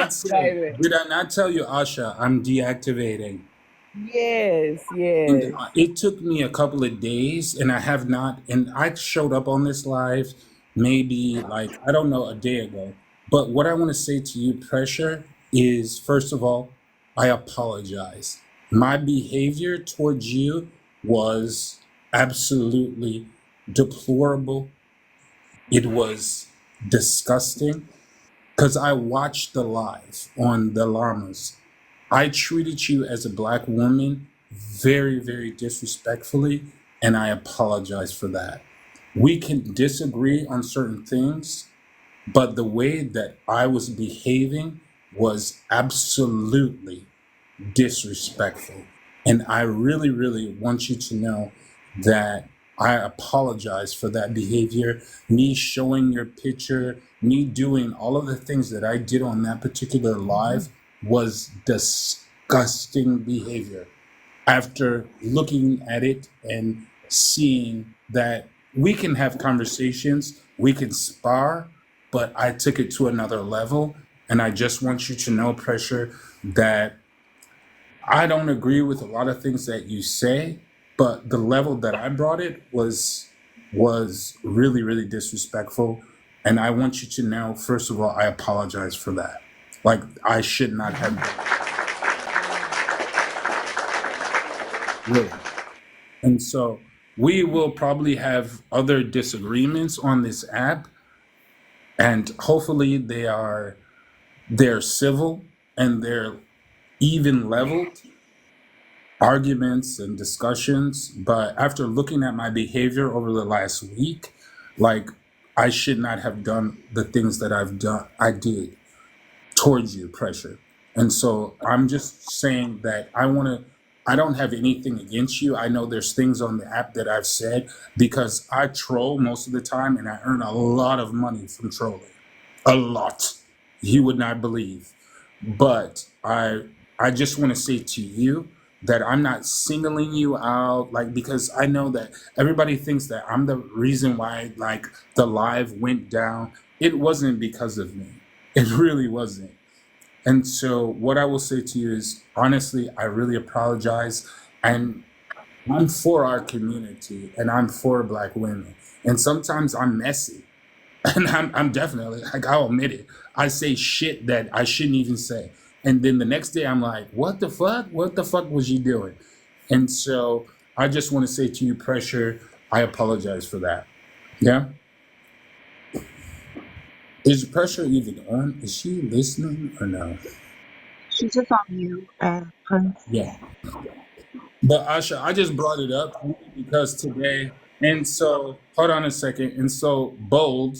not say? Did I not tell you, Asha? I'm deactivating. Yes, And yes. it took me a couple of days, and I have not. And I showed up on this live maybe like, I don't know, a day ago. But what I want to say to you, Pressure, is first of all, I apologize. My behavior towards you was absolutely deplorable. It was disgusting because I watched the live on the llamas. I treated you as a black woman very, very disrespectfully, and I apologize for that. We can disagree on certain things, but the way that I was behaving was absolutely disrespectful. And I really, really want you to know that I apologize for that behavior. Me showing your picture, me doing all of the things that I did on that particular live was disgusting behavior. After looking at it and seeing that we can have conversations, we can spar, but I took it to another level. And I just want you to know, Pressure, that I don't agree with a lot of things that you say, but the level that I brought it was really, really disrespectful. And I want you to know, first of all, I apologize for that. Like, I should not have done it, really. And so we will probably have other disagreements on this app, and hopefully they're civil and they're even leveled arguments and discussions. But after looking at my behavior over the last week, like, I should not have done the things that I did towards you, Pressure. And so I'm just saying that I don't have anything against you. I know there's things on the app that I've said because I troll most of the time and I earn a lot of money from trolling. A lot. You would not believe. But I just want to say to you that I'm not singling you out, like, because I know that everybody thinks that I'm the reason why, like, the live went down. It wasn't because of me. It really wasn't. And so what I will say to you is, honestly, I really apologize. And I'm for our community and I'm for black women. And sometimes I'm messy. And I'm definitely, like, I'll admit it. I say shit that I shouldn't even say. And then the next day I'm like, what the fuck? What the fuck was you doing? And so I just want to say to you, Pressure, I apologize for that. Yeah? Is Pressure even on? Is she listening or no? She's just on mute, Prince. Yeah. But Asha, I just brought it up only because today, and so hold on a second. And so Bold,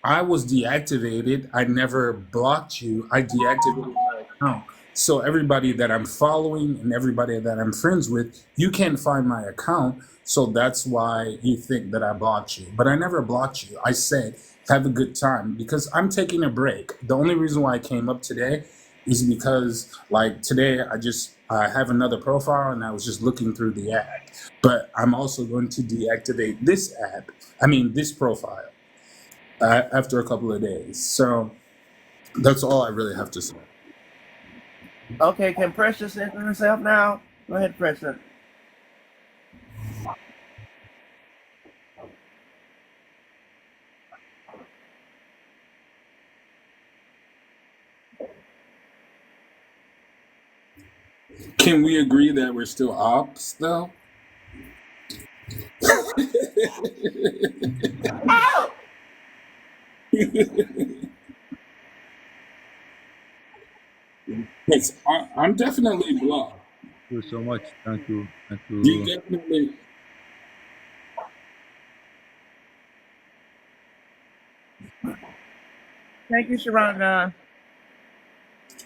I was deactivated. I never blocked you. I deactivated my account. So everybody that I'm following and everybody that I'm friends with, you can't find my account. So that's why you think that I blocked you. But I never blocked you. I said, have a good time because I'm taking a break. The only reason why I came up today is because, like, today I have another profile and I was just looking through the app. But I'm also going to deactivate this app. I mean, this profile after a couple of days. So that's all I really have to say. Okay, can Precious center herself now? Go ahead, Precious. Can we agree that we're still ops, though? Yes, I'm definitely blocked. Thank you so much. Thank you. Thank You you. definitely. Thank you, Sharonda.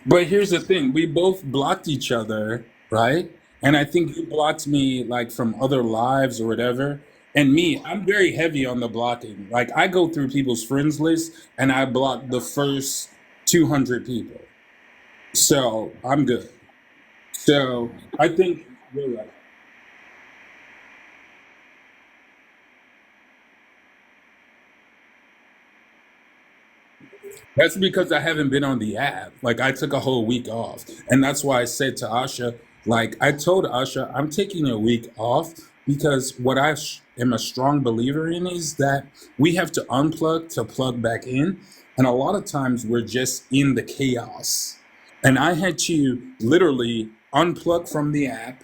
But here's the thing: we both blocked each other, right? And I think you blocked me, like, from other lives or whatever. And me, I'm very heavy on the blocking. Like, I go through people's friends list and I block the first 200 people. So I'm good. So I think you're right. That's because I haven't been on the app. Like I took a whole week off. And that's why I said to Asha, like I told Asha, I'm taking a week off because what am a strong believer in is that we have to unplug to plug back in. And a lot of times we're just in the chaos. And I had to literally unplug from the app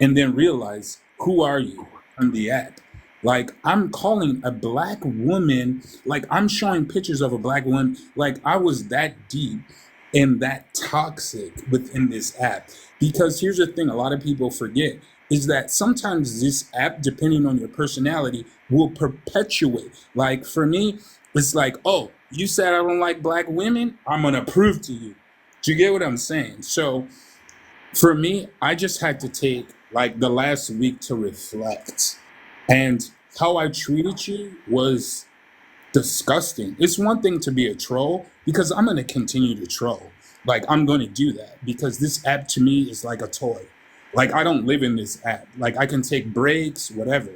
and then realize, who are you on the app? Like I'm calling a black woman, like I'm showing pictures of a black woman, like I was that deep and that toxic within this app. Because here's the thing a lot of people forget is that sometimes this app, depending on your personality, will perpetuate. Like for me, it's like, oh, you said I don't like black women, I'm gonna prove to you. Do you get what I'm saying? So for me, I just had to take like the last week to reflect. And how I treated you was disgusting. It's one thing to be a troll because I'm going to continue to troll. Like, I'm going to do that because this app to me is like a toy. Like, I don't live in this app. Like, I can take breaks, whatever.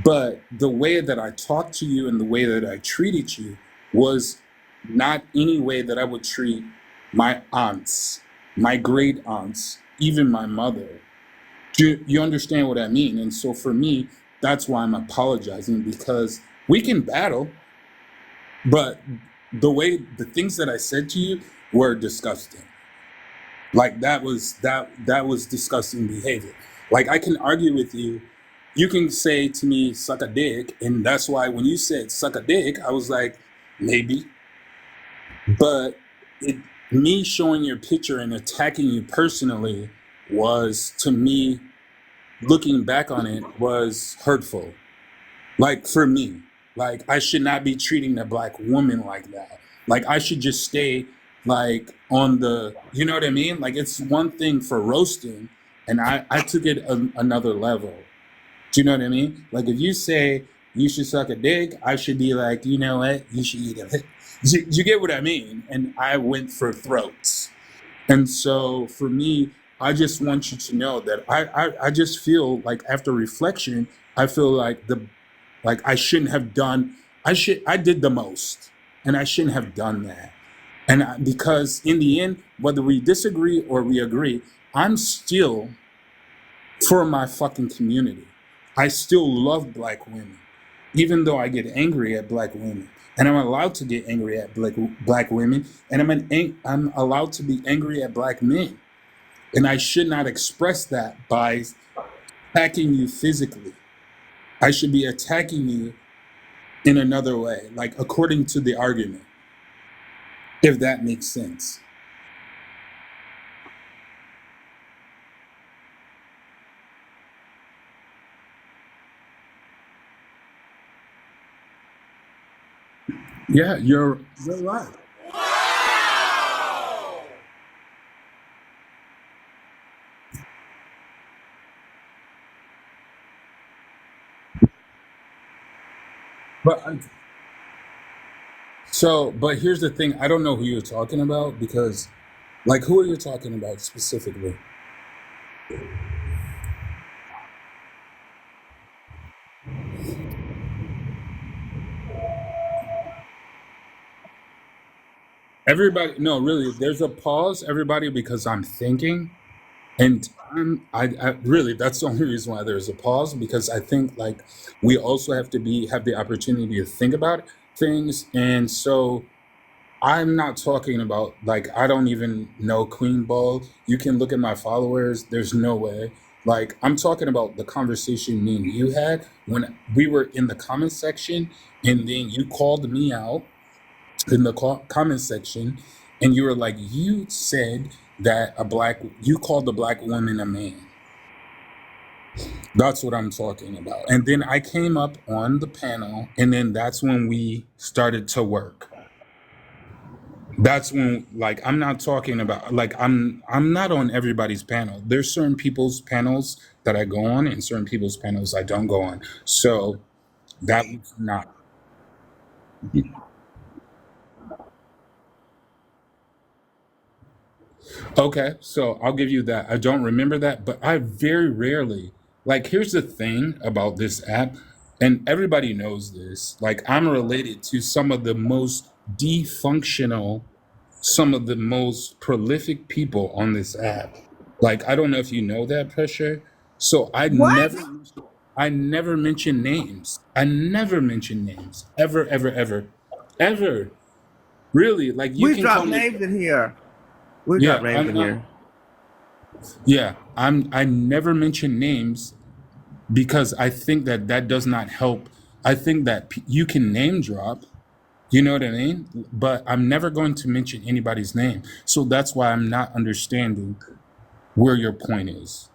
But the way that I talked to you and the way that I treated you was not any way that I would treat my aunts, my great aunts, even my mother. Do you understand what I mean? And so for me, that's why I'm apologizing because we can battle, but the things that I said to you were disgusting. Like that was disgusting behavior. Like I can argue with you. You can say to me, suck a dick, and that's why when you said suck a dick, I was like, maybe. But it me showing your picture and attacking you personally was to me looking back on it was hurtful. Like for me, like I should not be treating a black woman like that. Like I should just stay like on the, you know what I mean? Like it's one thing for roasting, and I took it another level. Do you know what I mean? Like if you say you should suck a dick, I should be like, you know what? You should eat it. You get what I mean? And I went for throats. And so for me, I just want you to know that I just feel like after reflection, I feel like I shouldn't have done I did the most and I shouldn't have done that. And because in the end, whether we disagree or we agree, I'm still for my fucking community. I still love black women, even though I get angry at black women. And I'm allowed to get angry at black women, and I'm allowed to be angry at black men. And I should not express that by attacking you physically. I should be attacking you in another way, like according to the argument, if that makes sense. Yeah, you're right. But but here's the thing. I don't know who you're talking about because, like, who are you talking about specifically? Everybody, no, really. There's a pause, everybody, because I'm thinking, and I really that's the only reason why there's a pause because I think like we also have to be have the opportunity to think about things, and so I'm not talking about like I don't even know Queen Ball. You can look at my followers. There's no way. Like I'm talking about the conversation me and you had when we were in the comment section, and then you called me out in the comment section, and you were like, you said that you called the black woman a man. That's what I'm talking about. And then I came up on the panel, and then that's when we started to work. That's when like I'm not talking about like I'm not on everybody's panel. There's certain people's panels that I go on and certain people's panels I don't go on. So that was not okay. So I'll give you that. I don't remember that, but I very rarely like here's the thing about this app, and everybody knows this. Like I'm related to some of the most defunctional some of the most prolific people on this app. Like, I don't know if you know that, Pressure. So What? I never mention names. I never mention names. Ever, ever, ever. Ever. Really. Like, you We can call drop me. names in here. We drop Yeah, names in here. I never mention names because I think that that does not help. I think that you can name drop, you know what I mean? But I'm never going to mention anybody's name. So that's why I'm not understanding where your point is.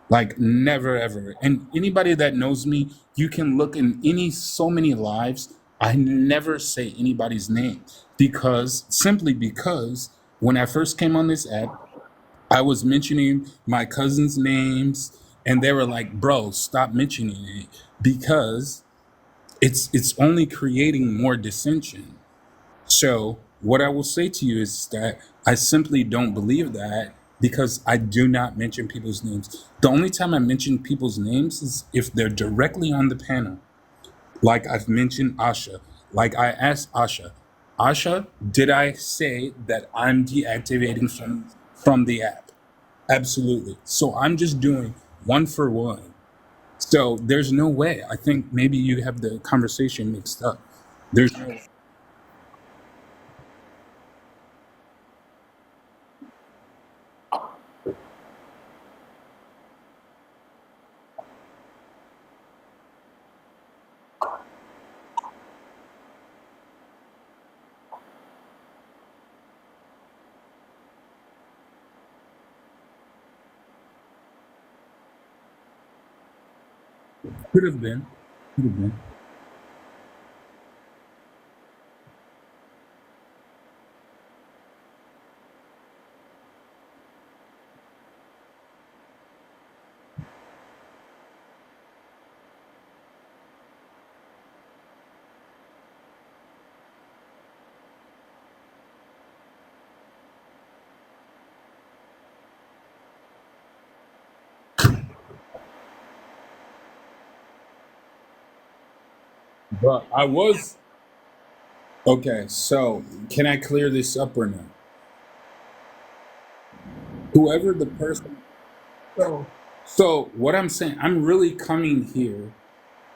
Like, never ever. And anybody that knows me, you can look in so many lives. I never say anybody's name because simply because when I first came on this app, I was mentioning my cousins' names and they were like, bro, stop mentioning it because it's only creating more dissension. So what I will say to you is that I simply don't believe that because I do not mention people's names. The only time I mention people's names is if they're directly on the panel. Like I've mentioned Asha. Like I asked Asha, Asha, did I say that I'm deactivating from the app? Absolutely. So I'm just doing one for one. So there's no way. I think maybe you have the conversation mixed up. There's no could have been. Could have been. But I was okay. So can I clear this up or not? Whoever the person. So, so what I'm saying, I'm really coming here.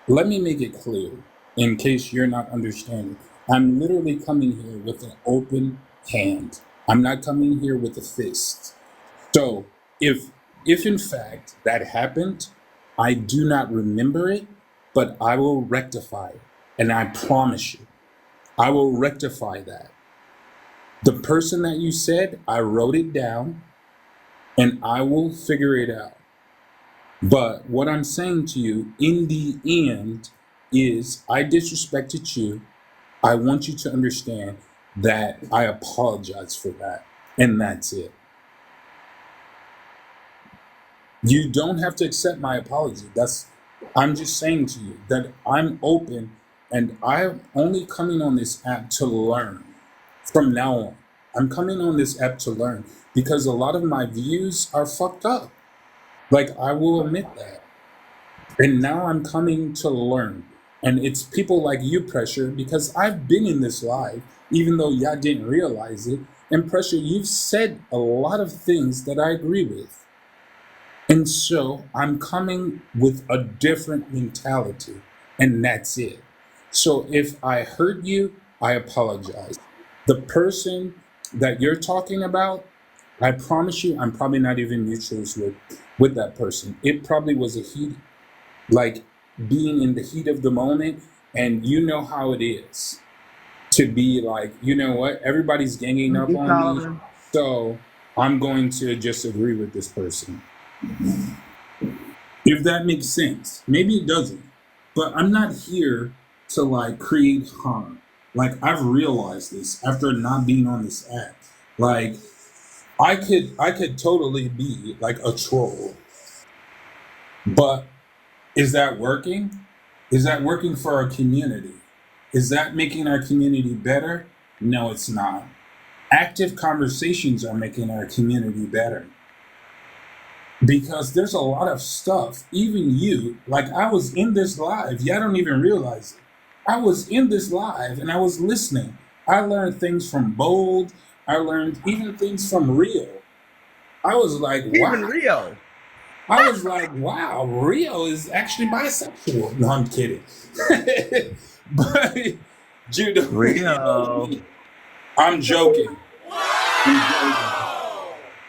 Let me make it clear in case you're not understanding. I'm literally coming here with an open hand. I'm not coming here with a fist. So if in fact that happened, I do not remember it, but I will rectify it. And I promise you, I will rectify that. The person that you said, I wrote it down and I will figure it out. But what I'm saying to you in the end is I disrespected you. I want you to understand that I apologize for that. And that's it. You don't have to accept my apology. I'm just saying to you that I'm open and I'm only coming on this app to learn from now on. I'm coming on this app to learn because a lot of my views are fucked up. Like, I will admit that. And now I'm coming to learn. And it's people like you, Pressure, because I've been in this live, even though y'all didn't realize it. And Pressure, you've said a lot of things that I agree with. And so I'm coming with a different mentality, and that's it. So if I hurt you, I apologize. The person that you're talking about, I promise you, I'm probably not even mutuals with that person. It probably was a heat, like being in the heat of the moment, and you know how it is to be like, you know what, everybody's ganging up You on me, Solomon. so I'm going to just agree with this person. If that makes sense. Maybe it doesn't. But I'm not here to like create harm. Like, I've realized this after not being on this app. Like, I could totally be like a troll. But is that working? Is that working for our community? Is that making our community better? No, it's not. Active conversations are making our community better. Because there's a lot of stuff, even you, like I was in this live, y'all don't even realize it. I was in this live and I was listening. I learned things from Bold. I learned even things from Rio. I was like, Even wow. Rio. I was like, wow, Rio is actually bisexual. No, I'm kidding. But Rio. I'm joking. I'm joking.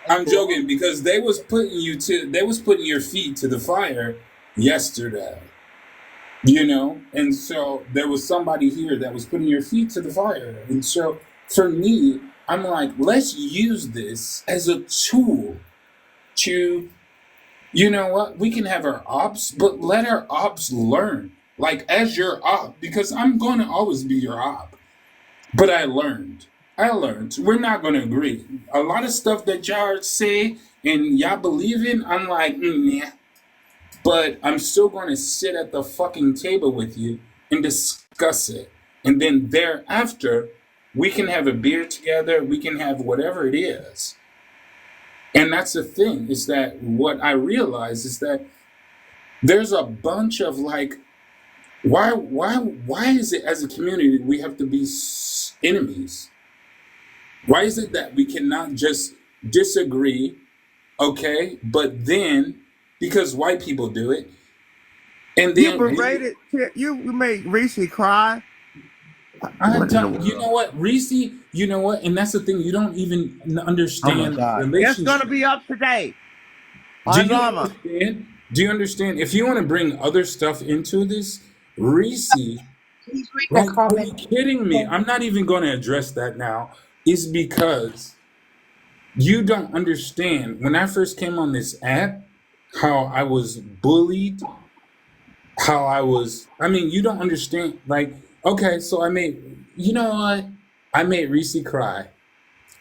I'm joking because they was putting your feet to the fire yesterday. And so there was somebody here that was putting your feet to the fire. And so for me, I'm like, let's use this as a tool to, you know what, we can have our ops, but let our ops learn. Like as your op, because I'm going to always be your op. But I learned. We're not going to agree. A lot of stuff that y'all say and y'all believe in, I'm like, nah. But I'm still going to sit at the fucking table with you and discuss it. And then thereafter, we can have a beer together. We can have whatever it is. And that's the thing is that what I realize is that there's a bunch of like, why is it as a community we have to be enemies? Why is it that we cannot just disagree, okay? But then, because white people do it, and You then berated. You made Reese cry. I What in the don't, you world? know what, Reese, you know what, and that's the thing, you don't even Oh my understand God! It's gonna relationship. be up today Do on you Llama. understand? Do you understand? If you want to bring other stuff into this, Reese, Please read the like, are you comment. kidding me? I'm not even going to address that now. It's because you don't understand. When I first came on this app, how I was bullied, I mean, you don't understand. Like, okay, so you know what? I made Reese cry.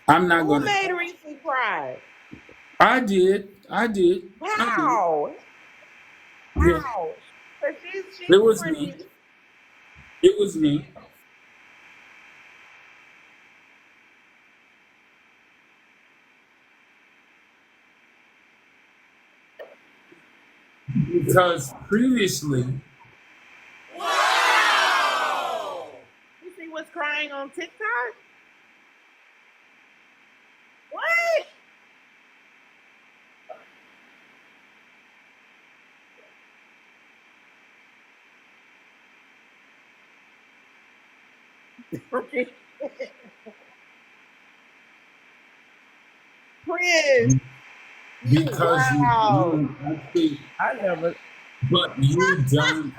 I'm not Who going to, made Reese cry? I did. I did. I did. How? Yeah. How? Cause she's It was me. pretty. It was me. Because previously, You see what's crying on TikTok? What? Prince, because wow. you actually, I never. but you don't.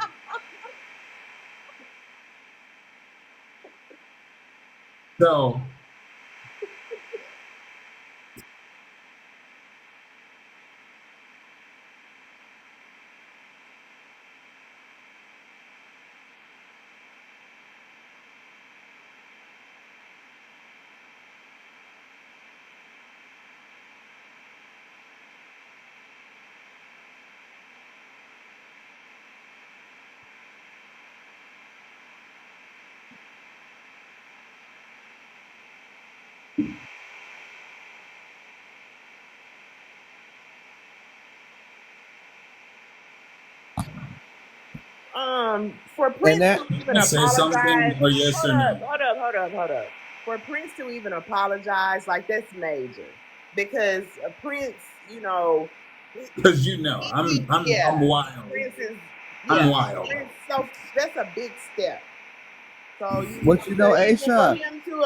So, For And Prince that. to even can I say something apologize, or yes or no? hold up. For Prince to even apologize, like that's major, because Prince, Because you know, I'm yeah, wild. Prince is, I'm yeah, wild. Prince. So that's a big step. So What you know, even for Aisha? him to